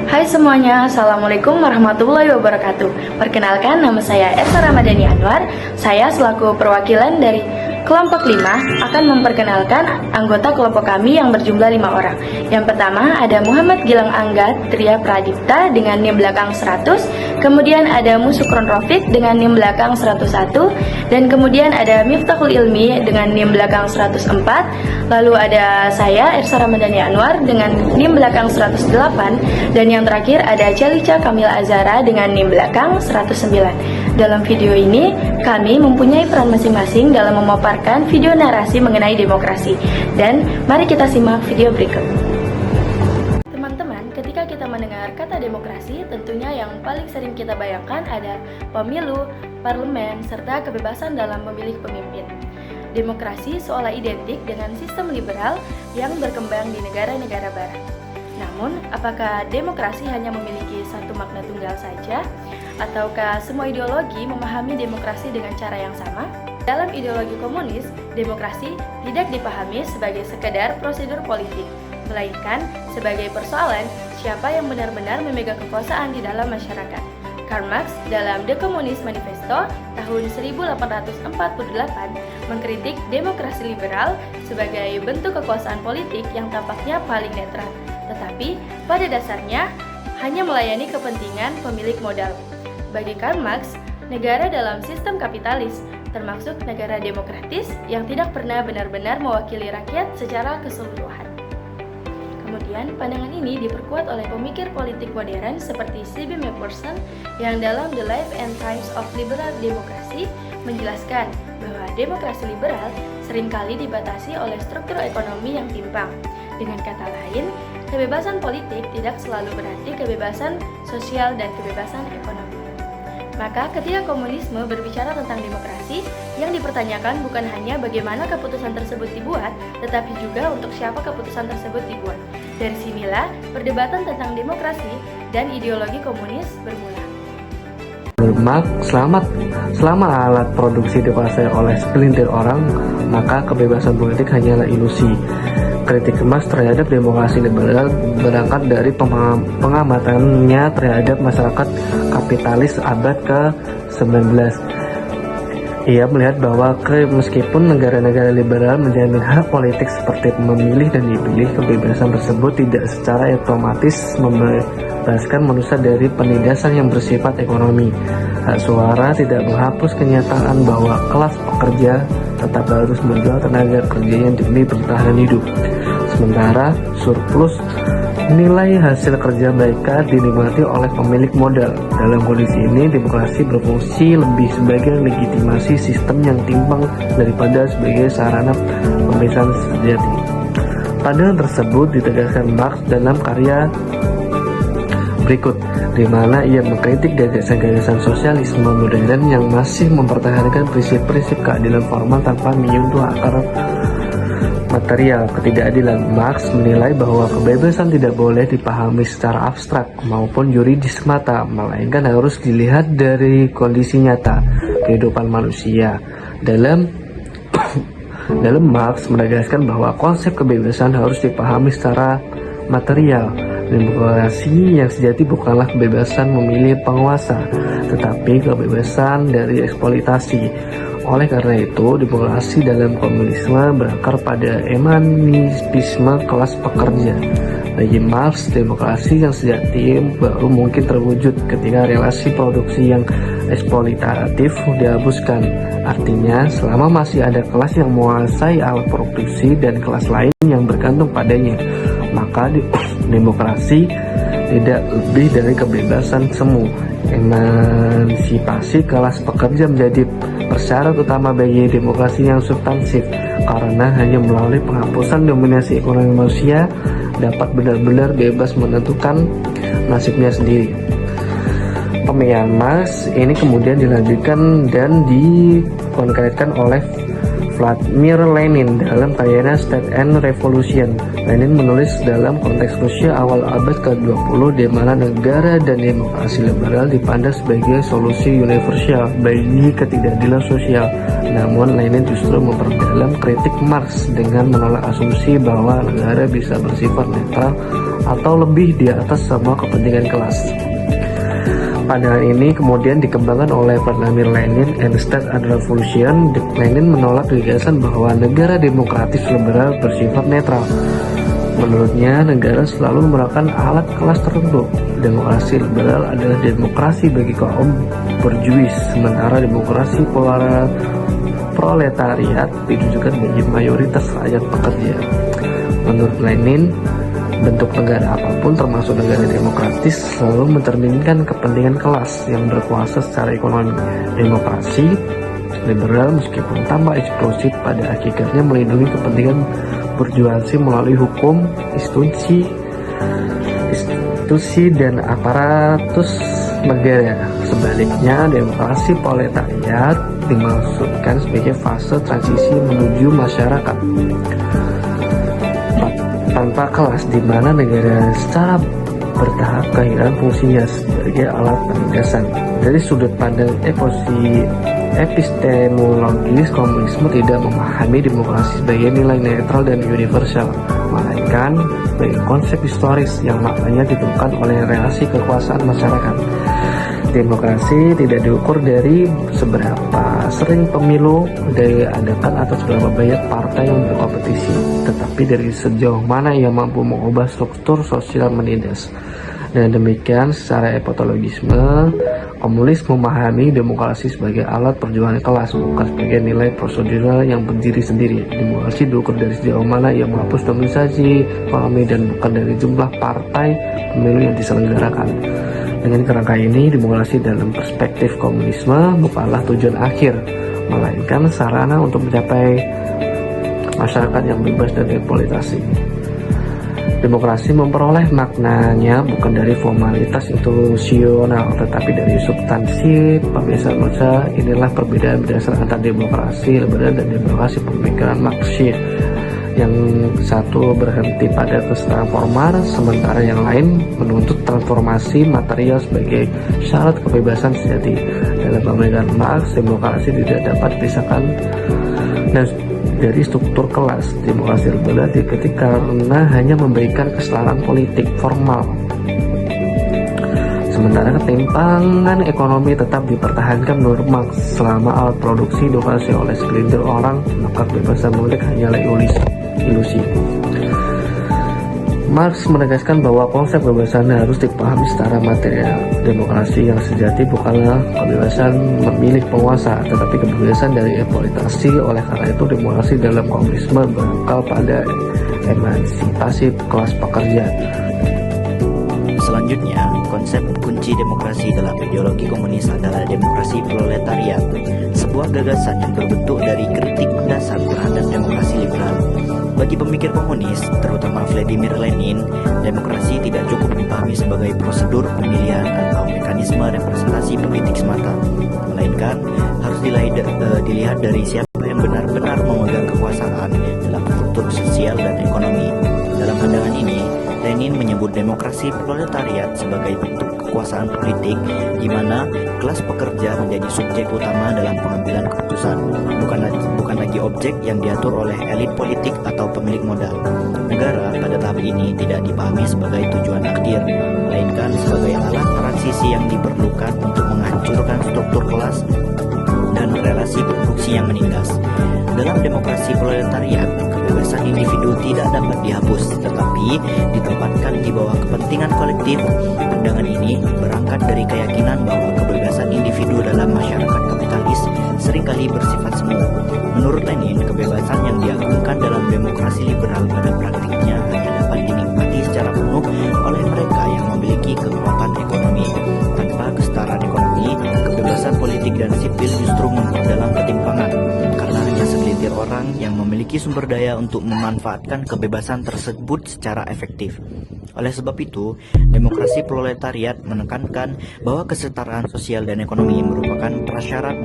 Hai semuanya, Assalamualaikum warahmatullahi wabarakatuh. Perkenalkan, nama saya Esa Ramadhani Anwar. Saya selaku perwakilan dari kelompok 5 akan memperkenalkan anggota kelompok kami yang berjumlah 5 orang. Yang pertama ada Muhammad Gilang Angga Tria Pradipta dengan NIM belakang 100. Kemudian ada Musukron Rafiq dengan NIM belakang 101. Dan kemudian ada Miftahul Ilmi dengan NIM belakang 104. Lalu ada saya Esa Ramadhani Anwar dengan NIM belakang 108. Dan yang terakhir ada Celica Kamil Azara dengan NIM belakang 109. Dalam video ini, kami mempunyai peran masing-masing dalam memaparkan video narasi mengenai demokrasi. Dan mari kita simak video berikut. Teman-teman, ketika kita mendengar kata demokrasi, tentunya yang paling sering kita bayangkan ada pemilu, parlemen, serta kebebasan dalam memilih pemimpin. Demokrasi seolah identik dengan sistem liberal yang berkembang di negara-negara barat. Namun, apakah demokrasi hanya memiliki satu makna tunggal saja? Ataukah semua ideologi memahami demokrasi dengan cara yang sama? Dalam ideologi komunis, demokrasi tidak dipahami sebagai sekedar prosedur politik, melainkan sebagai persoalan siapa yang benar-benar memegang kekuasaan di dalam masyarakat. Karl Marx dalam The Communist Manifesto tahun 1848 mengkritik demokrasi liberal sebagai bentuk kekuasaan politik yang tampaknya paling netral, tetapi pada dasarnya hanya melayani kepentingan pemilik modal. Bagi Karl Marx, negara dalam sistem kapitalis termasuk negara demokratis yang tidak pernah benar-benar mewakili rakyat secara keseluruhan. Kemudian, pandangan ini diperkuat oleh pemikir politik modern seperti C.B. Macpherson yang dalam The Life and Times of Liberal Democracy menjelaskan bahwa demokrasi liberal seringkali dibatasi oleh struktur ekonomi yang timpang. Dengan kata lain, kebebasan politik tidak selalu berarti kebebasan sosial dan kebebasan ekonomi. Maka ketika komunisme berbicara tentang demokrasi, yang dipertanyakan bukan hanya bagaimana keputusan tersebut dibuat, tetapi juga untuk siapa keputusan tersebut dibuat. Dari sinilah perdebatan tentang demokrasi dan ideologi komunis bermula. Selama alat produksi dikuasai oleh segelintir orang, maka kebebasan politik hanyalah ilusi. Kritik Marx terhadap demokrasi liberal berangkat dari pengamatannya terhadap masyarakat kapitalis abad ke-19. Ia melihat bahwa meskipun negara-negara liberal menjamin hak politik seperti memilih dan dipilih, kebebasan tersebut tidak secara otomatis membebaskan manusia dari penindasan yang bersifat ekonomi. Hak suara tidak menghapus kenyataan bahwa kelas pekerja tetap harus menjual tenaga kerjanya demi bertahan hidup. Sementara surplus nilai hasil kerja mereka dinikmati oleh pemilik modal. Dalam kondisi ini, demokrasi berfungsi lebih sebagai legitimasi sistem yang timpang daripada sebagai sarana pembebasan sejati. Pandangan tersebut ditegaskan Marx dalam karya berikut, di mana ia mengkritik gagasan-gagasan sosialisme modern yang masih mempertahankan prinsip-prinsip keadilan formal tanpa menyentuh akar material ketidakadilan. Marx menilai bahwa kebebasan tidak boleh dipahami secara abstrak maupun yuridis semata, melainkan harus dilihat dari kondisi nyata kehidupan manusia. Dalam Marx menegaskan bahwa konsep kebebasan harus dipahami secara material. Demokrasi yang sejati bukanlah kebebasan memilih penguasa, tetapi kebebasan dari eksploitasi. Oleh karena itu, demokrasi dalam komunisme berakar pada emansipasi kelas pekerja. Bagi Marx, demokrasi yang sejati baru mungkin terwujud ketika relasi produksi yang eksploitatif dihapuskan. Artinya, selama masih ada kelas yang menguasai alat produksi dan kelas lain yang bergantung padanya, maka demokrasi tidak lebih dari kebebasan semu. Emansipasi kelas pekerja menjadi persyarat utama bagi demokrasi yang substansif, karena hanya melalui penghapusan dominasi ekonomi manusia dapat benar-benar bebas menentukan nasibnya sendiri. Pemikiran Marx ini kemudian dilanjutkan dan dikonkretkan oleh Vladimir Lenin dalam karyanya State and Revolution. Lenin menulis dalam konteks Rusia awal abad ke-20 di mana negara dan demokrasi liberal dipandang sebagai solusi universal bagi ketidakadilan sosial. Namun Lenin justru memperdalam kritik Marx dengan menolak asumsi bahwa negara bisa bersifat netral atau lebih di atas semua kepentingan kelas. Pandangan ini kemudian dikembangkan oleh Vladimir Lenin and State and Revolution. Lenin menolak gagasan bahwa negara demokratis liberal bersifat netral. Menurutnya, negara selalu merupakan alat kelas tertentu. Demokrasi liberal adalah demokrasi bagi kaum berjuis, sementara demokrasi proletariat ditujukan bagi mayoritas rakyat pekerja. Menurut Lenin, bentuk negara apapun termasuk negara demokratis selalu mencerminkan kepentingan kelas yang berkuasa secara ekonomi. Demokrasi liberal meskipun tambah eksplosif pada hakikatnya melindungi kepentingan burjuasi melalui hukum, institusi dan aparatus negara. Sebaliknya, demokrasi proletariat dimaksudkan sebagai fase transisi menuju masyarakat tanpa kelas, di mana negara secara bertahap kehilangan fungsinya sebagai alat penindasan. Dari sudut pandang epistemologis, komunisme tidak memahami demokrasi sebagai nilai netral dan universal, melainkan sebagai konsep historis yang maknanya ditentukan oleh relasi kekuasaan masyarakat. Demokrasi tidak diukur dari seberapa sering pemilu diadakan atau seberapa banyak partai yang berkompetisi, tetapi dari sejauh mana ia mampu mengubah struktur sosial menindas. Dan demikian, secara epitologisme, komunis memahami demokrasi sebagai alat perjuangan kelas, bukan sebagai nilai prosedural yang berdiri sendiri. Demokrasi diukur dari sejauh mana ia menghapus dominasi ekonomi dan bukan dari jumlah partai pemilu yang diselenggarakan. Dengan kerangka ini, demokrasi dalam perspektif komunisme bukanlah tujuan akhir, melainkan sarana untuk mencapai masyarakat yang bebas dari eksploitasi. Demokrasi memperoleh maknanya bukan dari formalitas institusional, tetapi dari substansi pembebasan manusia. Inilah perbedaan berdasar antara demokrasi liberal dan demokrasi pemikiran Marxis. Yang satu berhenti pada kesetaraan formal, sementara yang lain menuntut transformasi material sebagai syarat kebebasan sejati. Dalam pemikiran Marx, demokrasi tidak dapat dipisahkan dari struktur kelas. Demokrasi liberal dikritik karena hanya memberikan kesetaraan politik formal, sementara ketimpangan ekonomi tetap dipertahankan menurut Marx. Selama alat produksi dikuasai oleh segelintir orang, maka kebebasan politik hanyalah ilusi. Marx menegaskan bahwa konsep kebebasan harus dipahami secara material. Demokrasi yang sejati bukanlah kebebasan memilih penguasa, tetapi kebebasan dari eksploitasi. Oleh karena itu, demokrasi dalam komunisme berakar pada emansipasi kelas pekerja. Selanjutnya, konsep kunci demokrasi dalam ideologi komunis adalah demokrasi proletariat, sebuah gagasan yang berbentuk dari kritik mendasar terhadap demokrasi liberal. Bagi pemikir komunis, terutama Vladimir Lenin, demokrasi tidak cukup dipahami sebagai prosedur pemilihan atau mekanisme representasi politik semata, melainkan harus dilihat dari siapa yang benar-benar memegang kekuasaan dalam struktur sosial dan ekonomi. Dalam pandangan ini, Lenin menyebut demokrasi proletariat sebagai bentuk kekuasaan politik di mana kelas pekerja menjadi subjek utama dalam pengambilan keputusan, bukan lagi objek yang diatur oleh elit politik atau pemilik modal. Negara pada tahap ini tidak dipahami sebagai tujuan akhir, melainkan sebagai alat transisi yang diperlukan untuk menghancurkan struktur kelas dan relasi produksi yang menindas. Dalam demokrasi proletariat, kebebasan individu tidak dapat dihapus, tetapi ditempatkan di bawah kepentingan kolektif. Pandangan ini berangkat dari keyakinan bahwa kebebasan individu dalam masyarakat kapitalis seringkali bersifat semu. Menurut Lenin, kebebasan yang diagungkan dalam demokrasi liberal pada praktiknya hanya dapat dinikmati secara penuh oleh mereka yang memiliki kekuatan ekonomi. Tanpa kesetaraan ekonomi, kebebasan politik dan sipil justru memperdalam ketimpangan, karena hanya segelintir orang yang memiliki sumber daya untuk memanfaatkan kebebasan tersebut secara efektif. Oleh sebab itu, demokrasi proletariat menekankan bahwa kesetaraan sosial dan ekonomi merupakan prasyarat